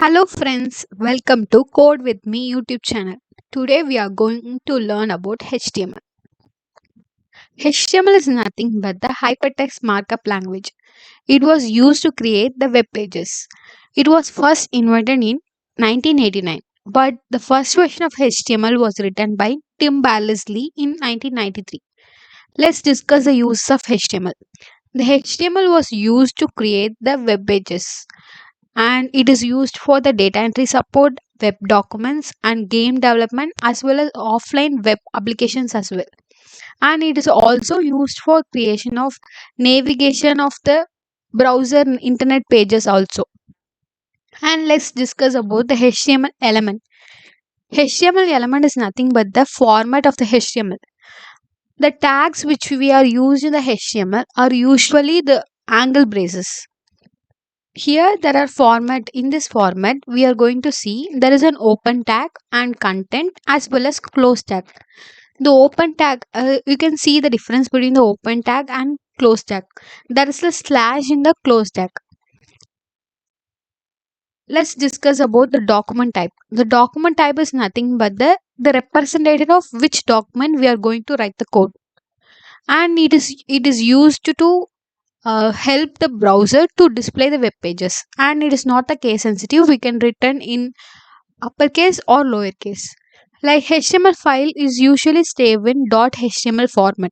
Hello friends, welcome to Code with Me YouTube channel. Today we are going to learn about HTML. HTML is nothing but the hypertext markup language. It was used to create the web pages. It was first invented in 1989, but the first version of HTML was written by Tim Berners-Lee in 1993. Let's discuss the use of HTML. The HTML was used to create the web pages, and it is used for the data entry support, web documents, and game development, as well as offline web applications as well. And it is also used for creation of navigation of the browser internet pages also. And let's discuss about the HTML element. HTML element is nothing but the format of the HTML. The tags which we are used in the HTML are usually the angle braces. Here there are format. In this format we are going to see there is an open tag and content as well as close tag. The open tag, you can see the difference between the open tag and close tag. There is a slash in the close tag. Let's discuss about the document type. The document type is nothing but the representative of which document we are going to write the code, and it is used to help the browser to display the web pages, and it is not the case sensitive. We can written in uppercase or lowercase. Like HTML file is usually saved in .html format.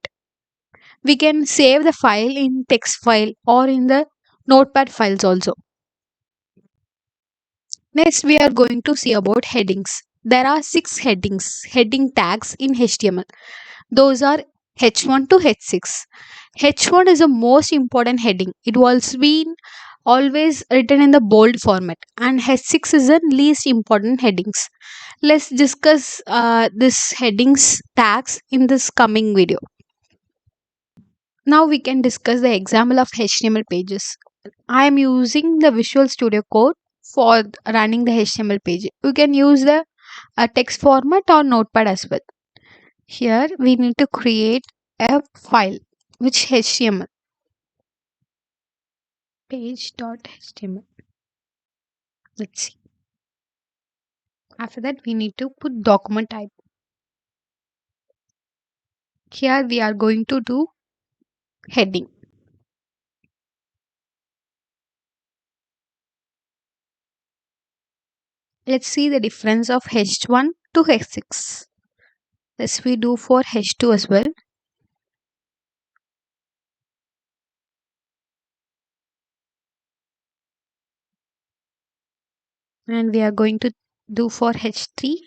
We can save the file in text file or in the notepad files also. Next we are going to see about headings. There are 6 heading tags in HTML. Those are H1 to H6. H1 is the most important heading. It was been always written in the bold format, and H6 is the least important headings. Let's discuss this headings tags in this coming video. Now we can discuss the example of HTML pages. I am using the Visual Studio Code for running the HTML page. You can use the text format or notepad as well. Here we need to create a file which HTML page.html. Let's see. After that we need to put document type. Here we are going to do heading. Let's see the difference of H1 to H6. This we do for H2 as well. And we are going to do for H3.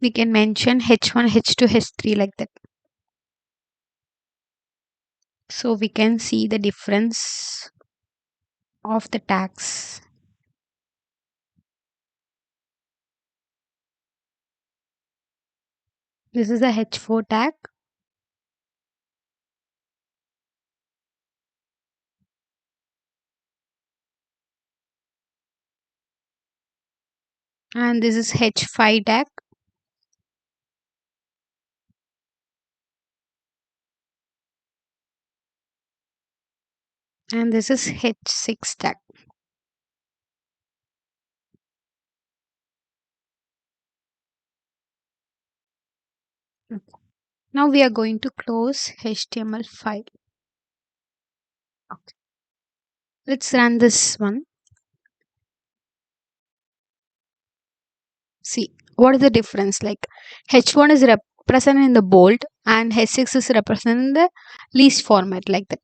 We can mention H1, H2, H3 like that. So we can see the difference of the tags. This is the H4 tag. And this is H5 tag. And this is H6 tag. Now we are going to close HTML file. Okay. Let's run this one. See what is the difference. Like H1 is represented in the bold and H6 is represented in the least format like that.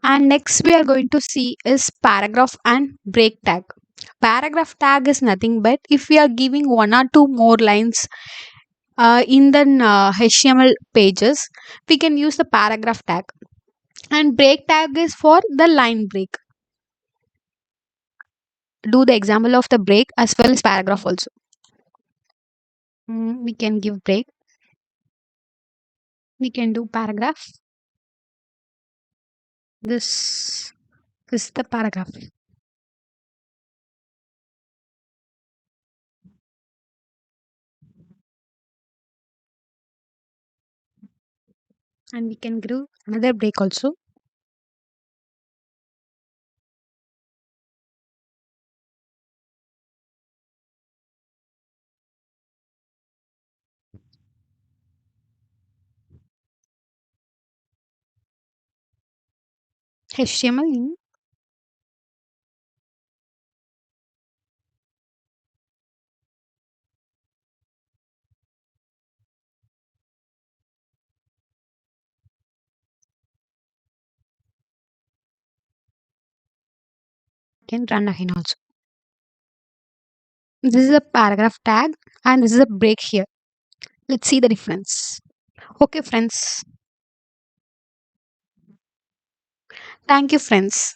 And next we are going to see is paragraph and break tag. Paragraph tag is nothing but if we are giving one or two more lines in the HTML pages, we can use the paragraph tag. And break tag is for the line break. Do the example of the break as well as paragraph also. We can give break. We can do paragraph. This is the paragraph. And we can give another break also. HTML can run again also. This is a paragraph tag and this is a break here. Let's see the difference. Okay, friends. Thank you, friends.